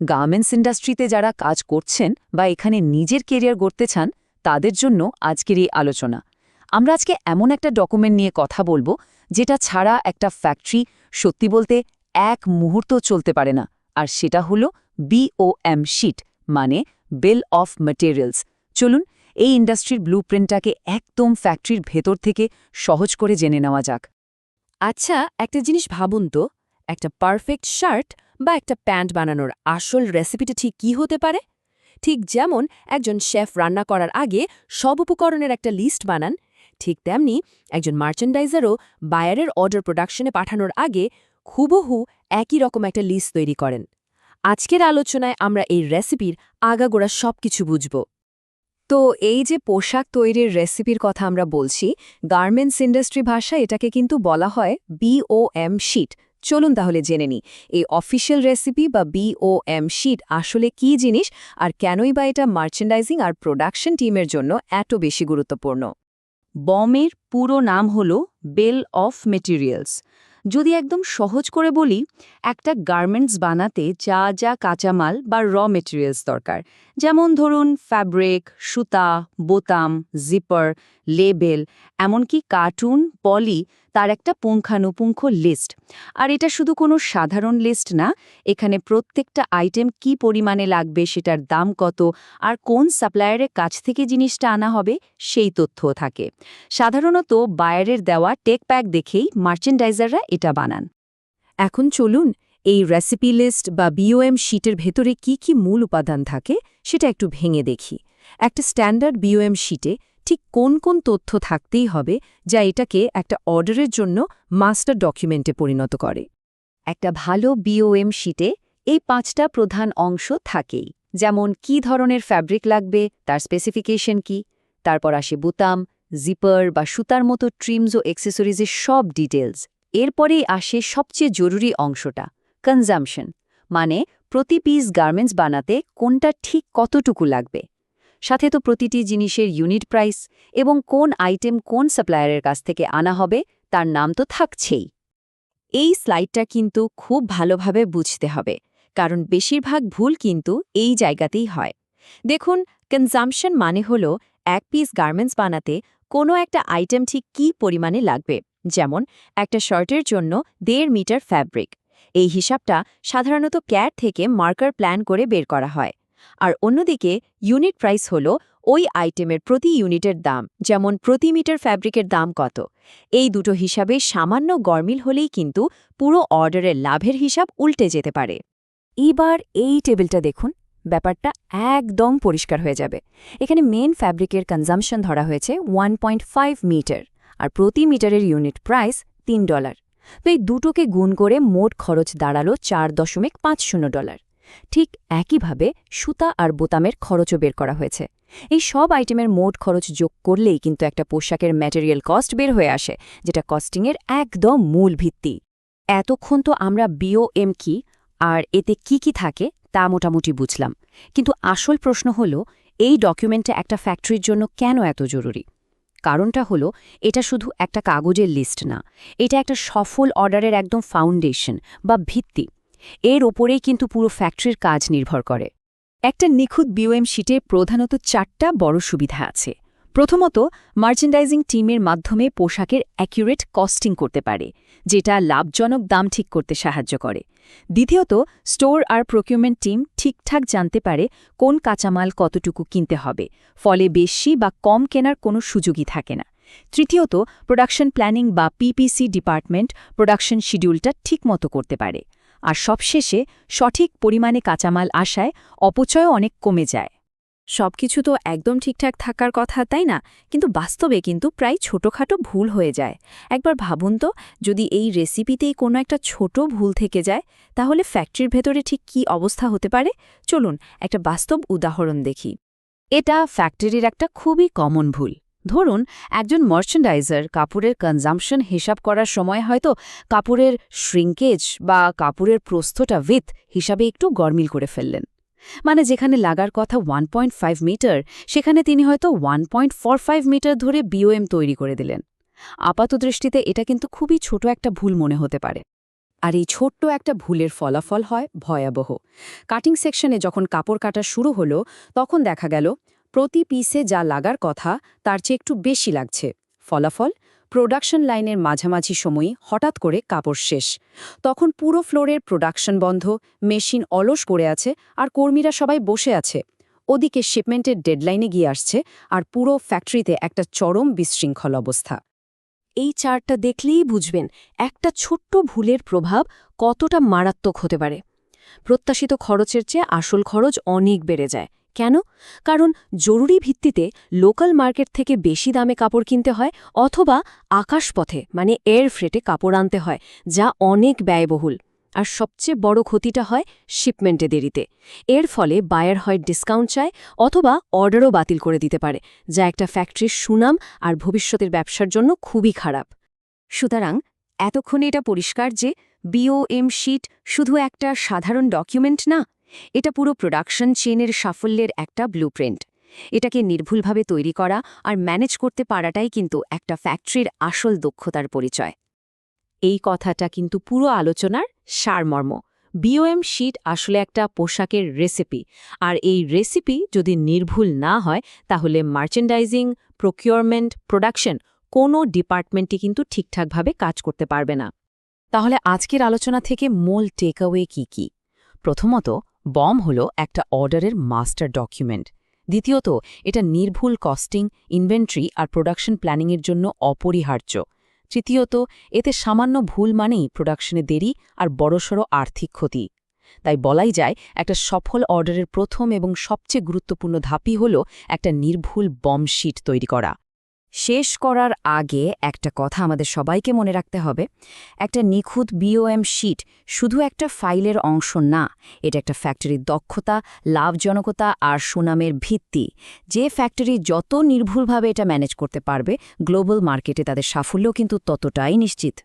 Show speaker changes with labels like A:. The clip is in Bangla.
A: গার্মেন্টস ইন্ডাস্ট্রিতে যারা কাজ করছেন বা এখানে নিজের কেরিয়ার গড়তে চান তাদের জন্য আজকের এই আলোচনা। আমরা আজকে এমন একটা ডকুমেন্ট নিয়ে কথা বলবো যেটা ছাড়া একটা ফ্যাক্টরি সত্যি বলতে এক মুহূর্ত চলতে পারে না, আর সেটা হলো BOM শিট, মানে বিল অফ ম্যাটেরিয়ালস। চলুন এই ইন্ডাস্ট্রির ব্লুপ্রিন্টটাকে একদম ফ্যাক্টরির ভেতর থেকে সহজ করে জেনে নেওয়া যাক।
B: আচ্ছা, একটা জিনিস ভাবুন তো, একটা পারফেক্ট শার্ট বা একটা প্যান্ট বানানোর আসল রেসিপিটা ঠিক কী হতে পারে? ঠিক যেমন একজন শেফ রান্না করার আগে সব উপকরণের একটা লিস্ট বানান, ঠিক তেমনি একজন মার্চেন্ডাইজারও বায়ারের অর্ডার প্রোডাকশনে পাঠানোর আগে হুবহু একই রকম একটা লিস্ট তৈরি করেন। আজকের আলোচনায় আমরা এই রেসিপির আগাগোড়া সবকিছু বুঝব।
A: তো এই যে পোশাক তৈরির রেসিপির কথা আমরা বলছি, গার্মেন্টস ইন্ডাস্ট্রি ভাষায় এটাকে কিন্তু বলা হয় BOM শিট। চলুন তাহলে জেনে নিই এই অফিসিয়াল রেসিপি বা BOM শিট আসলে কী জিনিস, আর কেনই বা এটা মার্চেন্ডাইজিং আর প্রোডাকশন টিমের জন্য এত বেশি গুরুত্বপূর্ণ। বমের পুরো নাম হল বিল অফ মেটেরিয়ালস। যদি একদম সহজ করে বলি, একটা গার্মেন্টস বানাতে যা যা কাঁচামাল বা র মেটেরিয়ালস দরকার, যেমন ধরুন ফ্যাব্রিক, সুতা, বোতাম, জিপার, লেবেল, এমনকি কার্টুন, পলি, তার একটা পুঙ্খানুপুঙ্খ লিস্ট। আর এটা শুধু কোনো সাধারণ লিস্ট না, এখানে প্রত্যেকটা আইটেম কি পরিমাণে লাগবে, সেটার দাম কত, আর কোন সাপ্লায়ারের কাছ থেকে জিনিসটা আনা হবে সেই তথ্যও থাকে। সাধারণত বায়ারের দেওয়া টেক প্যাক দেখেই মার্চেন্ডাইজাররা এটা বানান।
B: এখন চলুন এই রেসিপি লিস্ট বা BOM শিটের ভেতরে কি কি মূল উপাদান থাকে সেটা একটু ভেঙে দেখি। একটা স্ট্যান্ডার্ড BOM শিটে ঠিক কোন কোন তথ্য থাকতেই হবে যা এটাকে একটা অর্ডারের জন্য মাস্টার ডকুমেন্টে পরিণত করে?
A: একটা ভালো BOM শিটে এই 5টা প্রধান অংশ থাকেই, যেমন কি ধরনের ফ্যাব্রিক লাগবে, তার স্পেসিফিকেশন কি, তারপর আসে বোতাম, জিপার বা সুতার মতো ট্রিমস ও অ্যাক্সেসরিজের সব ডিটেলস। এরপরেই আসে সবচেয়ে জরুরি অংশটা, কনজাম্পশন, মানে প্রতি পিস গার্মেন্টস বানাতে কোনটা ঠিক কতটুকু লাগবে। সাথে তো প্রতিটি জিনিসের ইউনিট প্রাইস এবং কোন আইটেম কোন সাপ্লায়ারের কাছ থেকে আনা হবে তার নাম তো থাকছেই।
B: এই স্লাইডটা কিন্তু খুব ভালোভাবে বুঝতে হবে, কারণ বেশিরভাগ ভুল কিন্তু এই জায়গাতেই হয়। দেখুন, কনজাম্পশন মানে হলো এক পিস গার্মেন্টস বানাতে কোনো একটা আইটেম ঠিক কী পরিমাণে লাগবে। যেমন একটা শার্টের জন্য 1.5 মিটার ফ্যাব্রিক। এই হিসাবটা সাধারণত ক্যাট থেকে মার্কার প্ল্যান করে বের করা হয়। আর অন্যদিকে ইউনিট প্রাইস হলো ওই আইটেমের প্রতি ইউনিটের দাম, যেমন প্রতি মিটার ফ্যাব্রিকের দাম কত। এই দুটো হিসাবে সামান্য গরমিল হলেই কিন্তু পুরো অর্ডারের লাভের হিসাব উল্টে যেতে পারে।
A: এবার এই টেবিলটা দেখুন, ব্যাপারটা একদম পরিষ্কার হয়ে যাবে। এখানে মেন ফ্যাব্রিকের কনজাম্পশন ধরা হয়েছে 1.5 মিটার, আর প্রতি মিটারের ইউনিট প্রাইস $3। তো এই দুটোকে গুণ করে মোট খরচ দাঁড়ালো $4.50। ঠিক একইভাবে সুতা আর বোতামের খরচও বের করা হয়েছে। এই সব আইটেমের মোট খরচ যোগ করলেই কিন্তু একটা পোশাকের ম্যাটেরিয়াল কস্ট বের হয়ে আসে, যেটা কস্টিংয়ের একদম মূল ভিত্তি। এতক্ষণ তো আমরা BOM কি আর এতে কি কি থাকে তা মোটামুটি বুঝলাম, কিন্তু আসল প্রশ্ন হলো এই ডকুমেন্টটা একটা ফ্যাক্টরির জন্য কেন এত জরুরি। কারণটা হলো এটা শুধু একটা কাগজের লিস্ট না, এটা একটা সফল অর্ডারের একদম ফাউন্ডেশন বা ভিত্তি। এর ওপরেই কিন্তু পুরো ফ্যাক্টরির কাজ নির্ভর করে। একটা নিখুঁত BOM শিটে প্রধানত 4টা বড় সুবিধা আছে। প্রথমত, মার্চেন্ডাইজিং টিমের মাধ্যমে পোশাকের অ্যাকিউরেট কস্টিং করতে পারে, যেটা লাভজনক দাম ঠিক করতে সাহায্য করে। দ্বিতীয়ত, স্টোর আর প্রকিউরমেন্ট টিম ঠিকঠাক জানতে পারে কোন কাঁচামাল কতটুকু কিনতে হবে, ফলে বেশি বা কম কেনার কোনো সুযোগই থাকে না। তৃতীয়ত, প্রোডাকশন প্ল্যানিং বা PPC ডিপার্টমেন্ট প্রোডাকশন শিডিউলটা ঠিকমতো করতে পারে। আর সবশেষে, সঠিক পরিমাণে কাঁচামাল আসায় অপচয়ও অনেক কমে যায়।
B: সবকিছু তো একদম ঠিকঠাক থাকার কথা, তাই না? কিন্তু বাস্তবে কিন্তু প্রায় ছোটখাটো ভুল হয়ে যায়। একবার ভাবুন তো, যদি এই রেসিপিতেই কোনো একটা ছোট ভুল থেকে যায়, তাহলে ফ্যাক্টরির ভেতরে ঠিক কী অবস্থা হতে পারে। চলুন একটা বাস্তব উদাহরণ দেখি।
A: এটা ফ্যাক্টরির একটা খুবই কমন ভুল। ধরুন, একজন মার্চেন্ডাইজার কাপড়ের কনজাম্পশন হিসাব করার সময় হয়তো কাপড়ের শ্রিঙ্কেজ বা কাপড়ের প্রস্থটা উইথ হিসাবে একটু গরমিল করে ফেললেন। মানে যেখানে লাগার কথা 1.5 মিটার, সেখানে তিনি হয়তো 1.45 মিটার ধরে BOM তৈরি করে দিলেন। আপাতদৃষ্টিতে এটা কিন্তু খুবই ছোট একটা ভুল মনে হতে পারে।
B: আর এই ছোট্ট একটা ভুলের ফলাফল হয় ভয়াবহ। কাটিং সেকশনে যখন কাপড় কাটা শুরু হলো, তখন দেখা গেল প্রতি পিসে যা লাগার কথা তার চেয়ে একটু বেশি লাগছে। ফলাফল, প্রোডাকশন লাইনের মাঝামাঝি সময়ই হঠাৎ করে কাপড় শেষ। তখন পুরো ফ্লোরের প্রোডাকশন বন্ধ, মেশিন অলস পড়ে আছে, আর কর্মীরা সবাই বসে আছে। ওদিকে শিপমেন্টের ডেডলাইনে গিয়ে আসছে, আর পুরো ফ্যাক্টরিতে একটা চরম বিশৃঙ্খল অবস্থা।
A: এই চার্টটা দেখলেই বুঝবেন একটা ছোট্ট ভুলের প্রভাব কতটা মারাত্মক হতে পারে। প্রত্যাশিত খরচের চেয়ে আসল খরচ অনেক বেড়ে যায়। কেন? কারণ জরুরি ভিত্তিতে লোকাল মার্কেট থেকে বেশি দামে কাপড় কিনতে হয়, অথবা আকাশপথে মানে এয়ার ফ্রেটে কাপড় আনতে হয়, যা অনেক ব্যয়বহুল। আর সবচেয়ে বড় ক্ষতিটা হয় শিপমেন্টে দেরিতে। এর ফলে বায়ার হয় ডিসকাউন্ট চায়, অথবা অর্ডারও বাতিল করে দিতে পারে, যা একটা ফ্যাক্টরির সুনাম আর ভবিষ্যতের ব্যবসার জন্য খুবই খারাপ।
B: সুতরাং এতক্ষণে এটা পরিষ্কার যে বিওএম শিট শুধু একটা সাধারণ ডকুমেন্ট না, এটা পুরো প্রোডাকশন চেনের সাফল্যের একটা ব্লুপ্রিন্ট। এটাকে নির্ভুলভাবে তৈরি করা আর ম্যানেজ করতে পারাটাই কিন্তু একটা ফ্যাক্টরির আসল দক্ষতার পরিচয়।
A: এই কথাটা কিন্তু পুরো আলোচনার সারমর্ম। বিওএম শিট আসলে একটা পোশাকের রেসিপি, আর এই রেসিপি যদি নির্ভুল না হয় তাহলে মার্চেন্ডাইজিং, প্রকিউরমেন্ট, প্রোডাকশন কোনো ডিপার্টমেন্টই কিন্তু ঠিকঠাকভাবে কাজ করতে পারবে না। তাহলে আজকের আলোচনা থেকে মূল টেকঅ্যাওয়ে কি? প্রথমত, বম হলো একটা অর্ডারের মাস্টার ডকুমেন্ট। দ্বিতীয়ত, এটা নির্ভুল কস্টিং, ইনভেন্টরি আর প্রোডাকশন প্ল্যানিংয়ের জন্য অপরিহার্য। তৃতীয়ত, এতে সামান্য ভুল মানেই প্রোডাকশনে দেরি আর বড়সড় আর্থিক ক্ষতি। তাই বলাই যায় একটা সফল অর্ডারের প্রথম এবং সবচেয়ে গুরুত্বপূর্ণ ধাপই হল একটা নির্ভুল বম শিট তৈরি করা। শেষ করার আগে একটা কথা আমাদের সবাইকে মনে রাখতে হবে, একটা নিখুঁত বিওএম শিট শুধু একটা ফাইলের অংশ না, এটা একটা ফ্যাক্টরির দক্ষতা, লাভজনকতা আর সুনামের ভিত্তি। যে ফ্যাক্টরি যত নির্ভুলভাবে এটা ম্যানেজ করতে পারবে, গ্লোবাল মার্কেটে তাদের সাফল্য কিন্তু ততটাই নিশ্চিত।